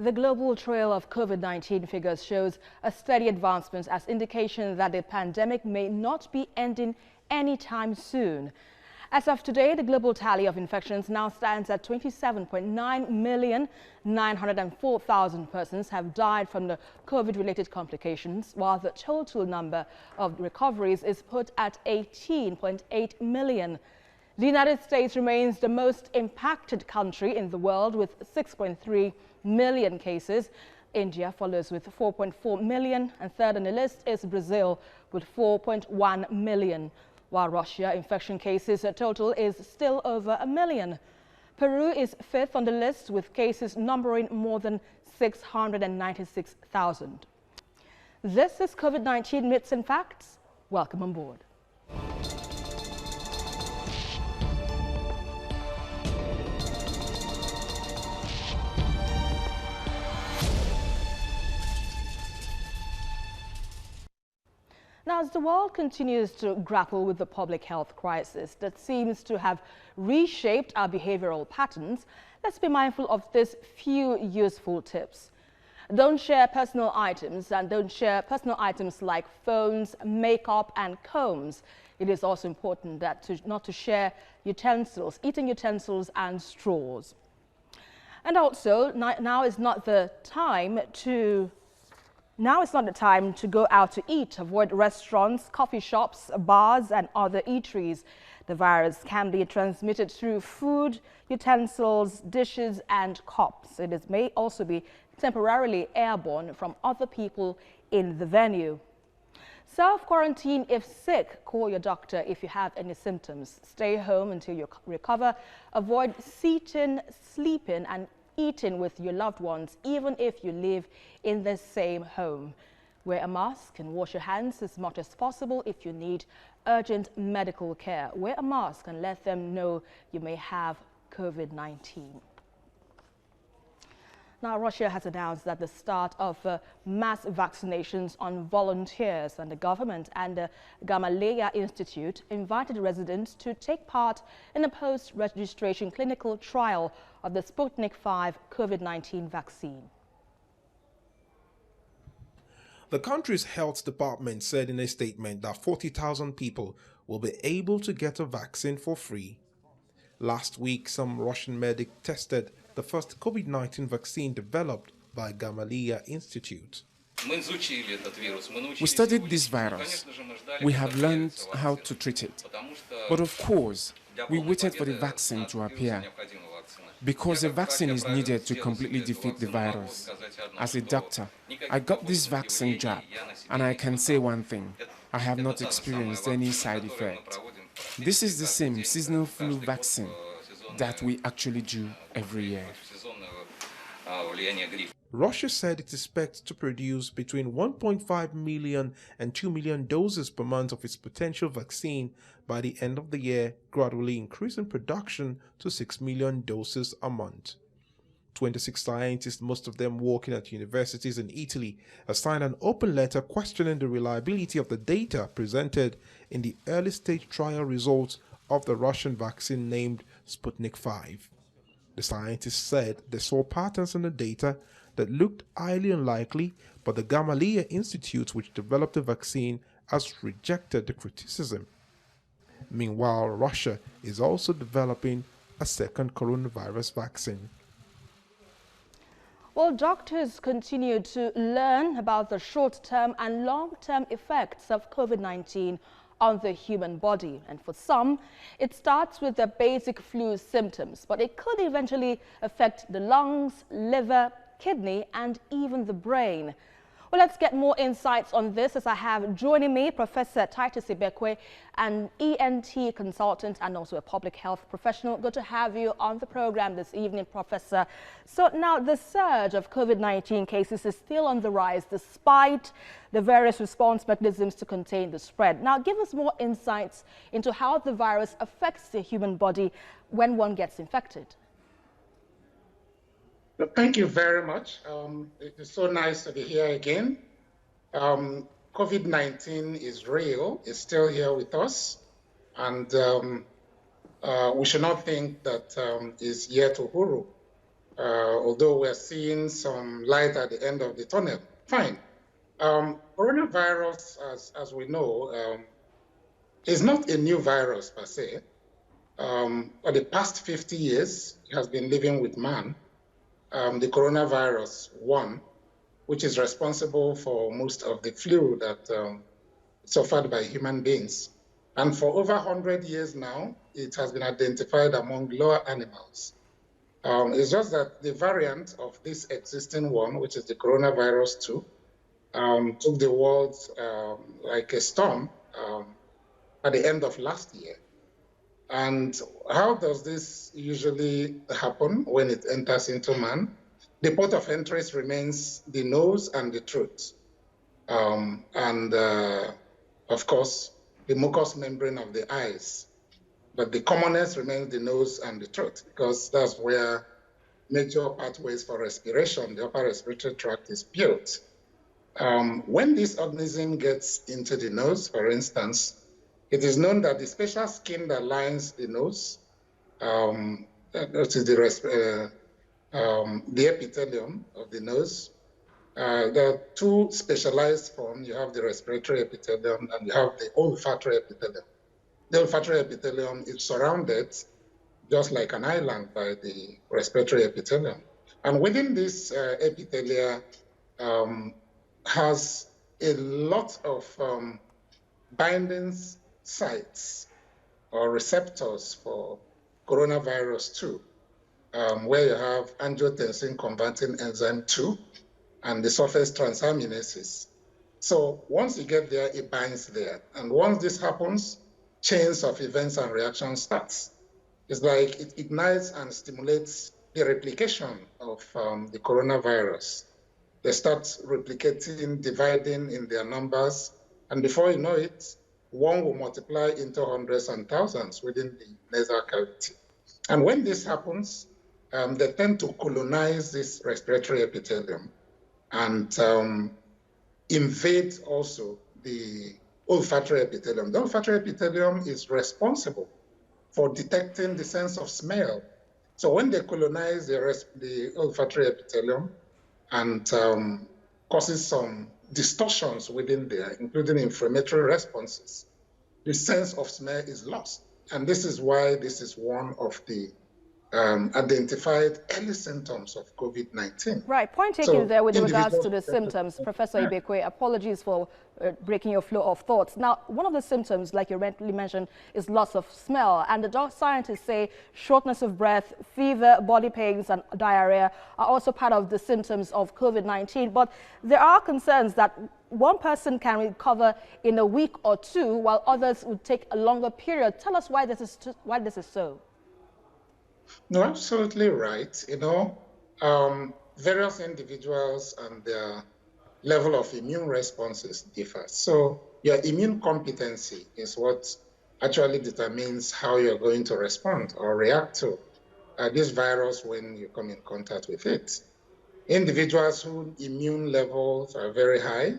The global trail of COVID-19 figures shows a steady advancement as indication that the pandemic may not be ending anytime soon. As of today, the global tally of infections now stands at 27.9,904,000 persons have died from the COVID-related complications, while the total number of recoveries is put at 18.8 million. The United States remains the most impacted country in the world with 6.3 million cases. India follows with 4.4 million, and third on the list is Brazil with 4.1 million. While Russia infection cases total is still over 1 million. Peru is fifth on the list with cases numbering more than 696,000. This is COVID-19 Myths and Facts. Welcome on board. Now, as the world continues to grapple with the public health crisis that seems to have reshaped our behavioral patterns, let's be mindful of these few useful tips. Don't share personal items, and don't share personal items like phones, makeup, and combs. It is also important not to share utensils, eating utensils, and straws. And also, now is not the time to go out to eat. Avoid restaurants, coffee shops, bars, and other eateries. The virus can be transmitted through food, utensils, dishes, and cups. It may also be temporarily airborne from other people in the venue. Self-quarantine if sick. Call your doctor if you have any symptoms. Stay home until you recover. Avoid sitting, sleeping, and eating with your loved ones, even if you live in the same home. Wear a mask and wash your hands as much as possible if you need urgent medical care. Wear a mask and let them know you may have COVID-19. Now, Russia has announced that the start of mass vaccinations on volunteers, and the government and the Gamaleya Institute invited residents to take part in a post-registration clinical trial of the Sputnik V COVID-19 vaccine. The country's health department said in a statement that 40,000 people will be able to get a vaccine for free. Last week, some Russian medics tested the first COVID-19 vaccine developed by Gamaleya Institute. We studied this virus. We have learned how to treat it. But of course, we waited for the vaccine to appear, because a vaccine is needed to completely defeat the virus. As a doctor, I got this vaccine jab, and I can say one thing: I have not experienced any side effect. This is the same seasonal flu vaccine that we actually do every year. Russia said it expects to produce between 1.5 million and 2 million doses per month of its potential vaccine by the end of the year, gradually increasing production to 6 million doses a month. 26 scientists, most of them working at universities in Italy, have signed an open letter questioning the reliability of the data presented in the early-stage trial results of the Russian vaccine named Sputnik V. The scientists said they saw patterns in the data that looked highly unlikely, but the Gamaleya Institute, which developed the vaccine, has rejected the criticism. Meanwhile, Russia is also developing a second coronavirus vaccine. Well, doctors continue to learn about the short-term and long-term effects of COVID-19 on the human body. And for some, it starts with the basic flu symptoms, but it could eventually affect the lungs, liver, kidney, and even the brain. Well, let's get more insights on this as I have joining me Professor Titus Ibekwe, an ENT consultant and also a public health professional. Good to have you on the program this evening, Professor. So now the surge of COVID-19 cases is still on the rise despite the various response mechanisms to contain the spread. Now, give us more insights into how the virus affects the human body when one gets infected. Thank you very much. It is so nice to be here again. COVID-19 is real, it's still here with us, and we should not think that it's yet to huru. although we're seeing some light at the end of the tunnel. Fine. Coronavirus, as we know, is not a new virus per se. For the past 50 years, it has been living with man. The coronavirus 1, which is responsible for most of the flu that suffered by human beings. And for over 100 years now, it has been identified among lower animals. It's just that the variant of this existing one, which is the coronavirus 2, took the world like a storm at the end of last year. And how does this usually happen when it enters into man? The port of entry remains the nose and the throat. Of course, the mucous membrane of the eyes. But the commonest remains the nose and the throat, because that's where major pathways for respiration, the upper respiratory tract, is built. When this organism gets into the nose, for instance, it is known that the special skin that lines the nose, that is the epithelium of the nose, there are two specialized forms. You have the respiratory epithelium and you have the olfactory epithelium. The olfactory epithelium is surrounded, just like an island, by the respiratory epithelium. And within this epithelia has a lot of binding sites or receptors for coronavirus 2, where you have angiotensin converting enzyme 2 and the surface transaminases. So once you get there, it binds there. And once this happens, chains of events and reactions starts. It's like it ignites and stimulates the replication of the coronavirus. They start replicating, dividing in their numbers, and before you know it, one will multiply into hundreds and thousands within the nasal cavity. And when this happens, they tend to colonize this respiratory epithelium and invade also the olfactory epithelium. The olfactory epithelium is responsible for detecting the sense of smell. So when they colonize the olfactory epithelium and causes some distortions within there, including inflammatory responses, the sense of smell is lost. And this is why this is one of the identified early symptoms of COVID-19. Right, point taken there with regards to the symptoms. Professor Ibekwe, apologies for breaking your flow of thoughts. Now, one of the symptoms, like you rightly mentioned, is loss of smell. And the scientists say shortness of breath, fever, body pains, and diarrhea are also part of the symptoms of COVID-19. But there are concerns that one person can recover in a week or two, while others would take a longer period. Tell us why this is so. No, absolutely right. You know, various individuals and their level of immune responses differ. So your immune competency is what actually determines how you're going to respond or react to this virus when you come in contact with it. Individuals whose immune levels are very high,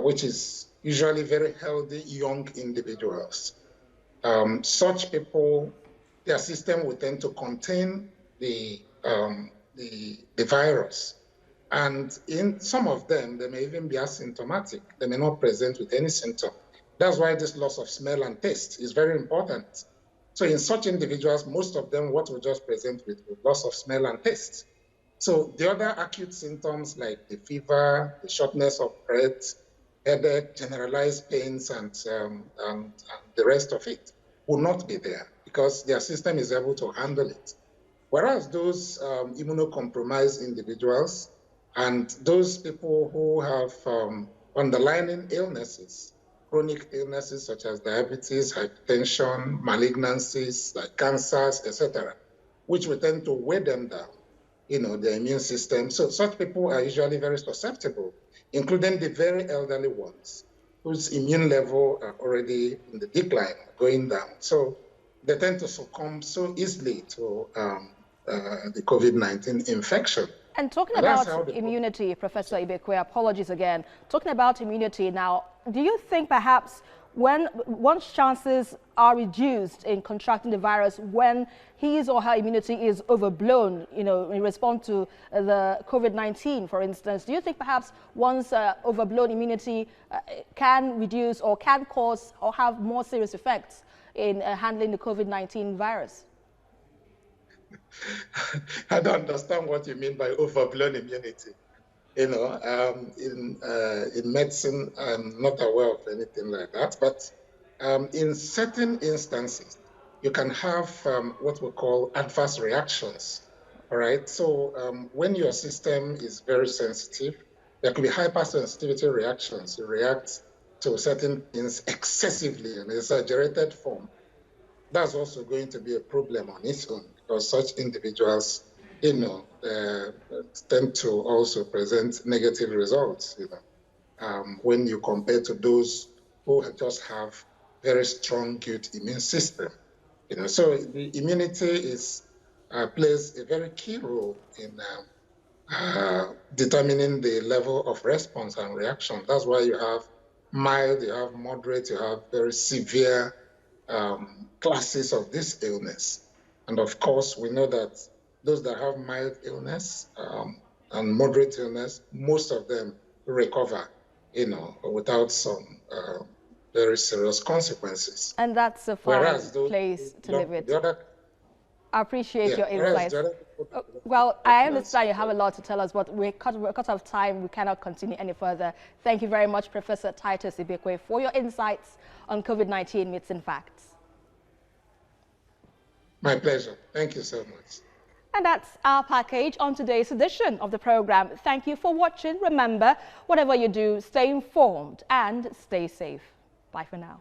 which is usually very healthy young individuals. Such people, their system will tend to contain the virus. And in some of them, they may even be asymptomatic. They may not present with any symptom. That's why this loss of smell and taste is very important. So in such individuals, most of them, what will just present with loss of smell and taste. So the other acute symptoms like the fever, the shortness of breath, headache, generalized pains, and the rest of it will not be there because their system is able to handle it. Whereas those immunocompromised individuals and those people who have underlying illnesses, chronic illnesses such as diabetes, hypertension, malignancies like cancers, etc., which will tend to weigh them down, you know, the immune system. So such people are usually very susceptible, including the very elderly ones whose immune level are already in the decline, going down. So they tend to succumb so easily to the COVID-19 infection. And talking about immunity, Professor Ibekwe, apologies again. Talking about immunity now, do you think perhaps when one's chances are reduced in contracting the virus when his or her immunity is overblown, you know, in response to the COVID-19, for instance. Do you think perhaps one's overblown immunity can reduce or can cause or have more serious effects in handling the COVID-19 virus? I don't understand what you mean by overblown immunity. You know, in medicine, I'm not aware of anything like that. But in certain instances, you can have what we call adverse reactions. All right. So when your system is very sensitive, there could be hypersensitivity reactions. You react to certain things excessively in an exaggerated form. That's also going to be a problem on its own, because such individuals, you know, tend to also present negative results, you know, when you compare to those who just have very strong, good immune system. You know, so the immunity is plays a very key role in determining the level of response and reaction. That's why you have mild, you have moderate, you have very severe classes of this illness. And of course, we know that those that have mild illness and moderate illness, most of them recover, you know, without some very serious consequences. And that's a fine place to live it. I appreciate your insights. Well, I understand you have a lot to tell us, but we're cut off time. We cannot continue any further. Thank you very much, Professor Titus Ibekwe, for your insights on COVID-19 myths and facts. My pleasure. Thank you so much. And that's our package on today's edition of the program. Thank you for watching. Remember, whatever you do, stay informed and stay safe. Bye for now.